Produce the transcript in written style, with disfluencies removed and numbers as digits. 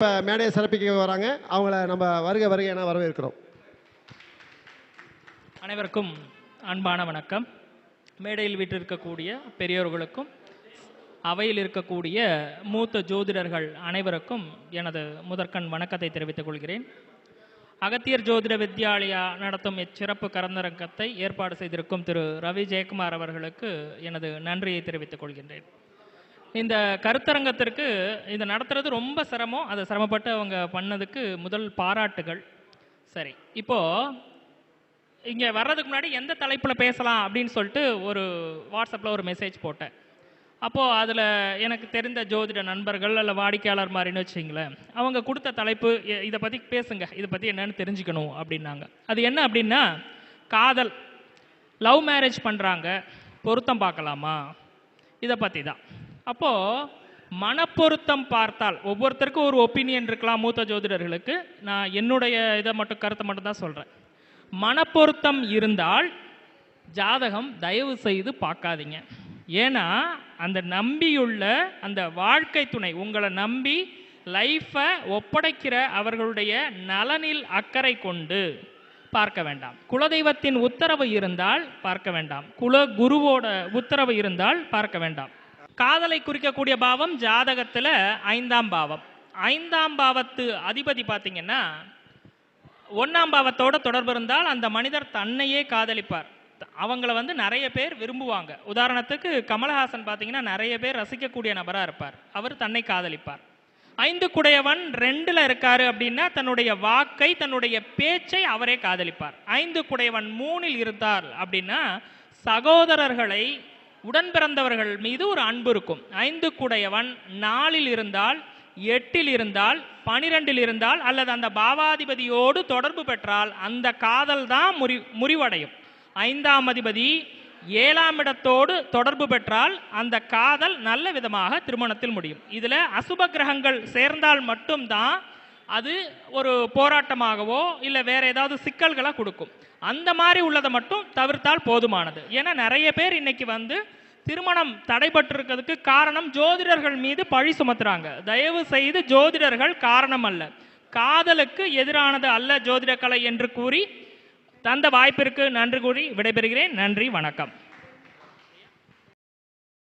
இப்போ மேடையை சிறப்பிக்க வராங்க. அவங்கள நம்ம வருக என வரவேற்கிறோம். அனைவருக்கும் அன்பான வணக்கம். மேடையில் வீட்டிருக்கக்கூடிய பெரியோர்களுக்கும் அவையில் இருக்கக்கூடிய மூத்த ஜோதிடர்கள் அனைவருக்கும் எனது முதற்கண் வணக்கத்தை தெரிவித்துக் கொள்கிறேன். அகத்தியர் ஜோதிட வித்யாலயா நடத்தும் இச்சிறப்பு கருத்தரங்கத்தை ஏற்பாடு செய்திருக்கும் திரு ரவி ஜெயக்குமார் அவர்களுக்கு எனது நன்றியை தெரிவித்துக் கொள்கின்றேன். இந்த கருத்தரங்கத்திற்கு இதை நடத்துறது ரொம்ப சிரமம். அதை சிரமப்பட்டு அவங்க பண்ணதுக்கு முதல் பாராட்டுகள். சரி, இப்போது இங்கே வர்றதுக்கு முன்னாடி எந்த தலைப்பில் பேசலாம் அப்படின்னு சொல்லிட்டு ஒரு வாட்ஸ்அப்பில் ஒரு மெசேஜ் போட்டேன். அப்போது அதில் எனக்கு தெரிந்த ஜோதிட நண்பர்கள் அல்ல வாடிக்கையாளர் மாதிரின்னு வச்சிங்களேன், அவங்க கொடுத்த தலைப்பு இதை பற்றி பேசுங்க, இதை பற்றி என்னென்னு தெரிஞ்சுக்கணும் அப்படின்னாங்க. அது என்ன அப்படின்னா, காதல், லவ் மேரேஜ் பண்ணுறாங்க, பொருத்தம் பார்க்கலாமா, இதை பற்றி தான். அப்போது மனப்பொருத்தம் பார்த்தால் ஒவ்வொருத்தருக்கும் ஒரு ஒப்பீனியன் இருக்கலாம். மூத்த ஜோதிடர்களுக்கு நான் என்னுடைய இதை மட்டும் கருத்தை மட்டும் தான் சொல்கிறேன். மனப்பொருத்தம் இருந்தால் ஜாதகம் தயவு செய்து பார்க்காதீங்க. ஏன்னா அந்த நம்பியுள்ள அந்த வாழ்க்கை துணை, உங்களை நம்பி லைஃப்பை ஒப்படைக்கிற அவர்களுடைய நலனில் அக்கறை கொண்டு பார்க்க வேண்டாம். குலதெய்வத்தின் உத்தரவு இருந்தால் பார்க்க வேண்டாம். குல குருவோட உத்தரவு இருந்தால் பார்க்க வேண்டாம். காதலை குறிக்கக்கூடிய பாவம் ஜாதகத்தில் 5ஆம் பாவம். 5ஆம் பாவத்து அதிபதி பார்த்தீங்கன்னா 1ஆம் பாவத்தோட தொடர்பு இருந்தால் அந்த மனிதர் தன்னையே காதலிப்பார். அவங்கள நிறைய பேர் விரும்புவாங்க. உதாரணத்துக்கு கமலஹாசன் பார்த்தீங்கன்னா நிறைய பேர் ரசிக்கக்கூடிய நபராக இருப்பார். அவர் தன்னை காதலிப்பார். 5 குடையவன் 2ல் இருக்காரு அப்படின்னா தன்னுடைய வாக்கை, தன்னுடைய பேச்சை அவரே காதலிப்பார். 5 குடையவன் 3ல் இருந்தார் அப்படின்னா சகோதரர்களை, உடன் பிறந்தவர்கள் மீது ஒரு அன்பு இருக்கும். 5 குடையவன் 4ல் இருந்தால், 8ல் இருந்தால், 12ல் இருந்தால் அல்லது அந்த பாவாதிபதியோடு தொடர்பு பெற்றால் அந்த காதல் தான் முறிவடையும். 5ஆம் அதிபதி 7ஆம் இடத்தோடு தொடர்பு பெற்றால் அந்த காதல் நல்ல விதமாக திருமணத்தில் முடியும். இதில் அசுப கிரகங்கள் சேர்ந்தால் மட்டும்தான் அது ஒரு போராட்டமாகவோ இல்லை வேற ஏதாவது சிக்கல்களை கொடுக்கும். அந்த மாதிரி உள்ளதை மட்டும் தவிர்த்தால் போதுமானது. ஏன்னா நிறைய பேர் இன்னைக்கு திருமணம் தடைபட்டிருக்கிறதுக்கு காரணம் ஜோதிடர்கள் மீது பழி சுமத்துறாங்க. தயவு செய்து ஜோதிடர்கள் காரணம் அல்ல, காதலுக்கு எதிரானது அல்ல ஜோதிட கலை என்று கூறி தந்த வாய்ப்பிற்கு நன்றி கூறி விடைபெறுகிறேன். நன்றி, வணக்கம்.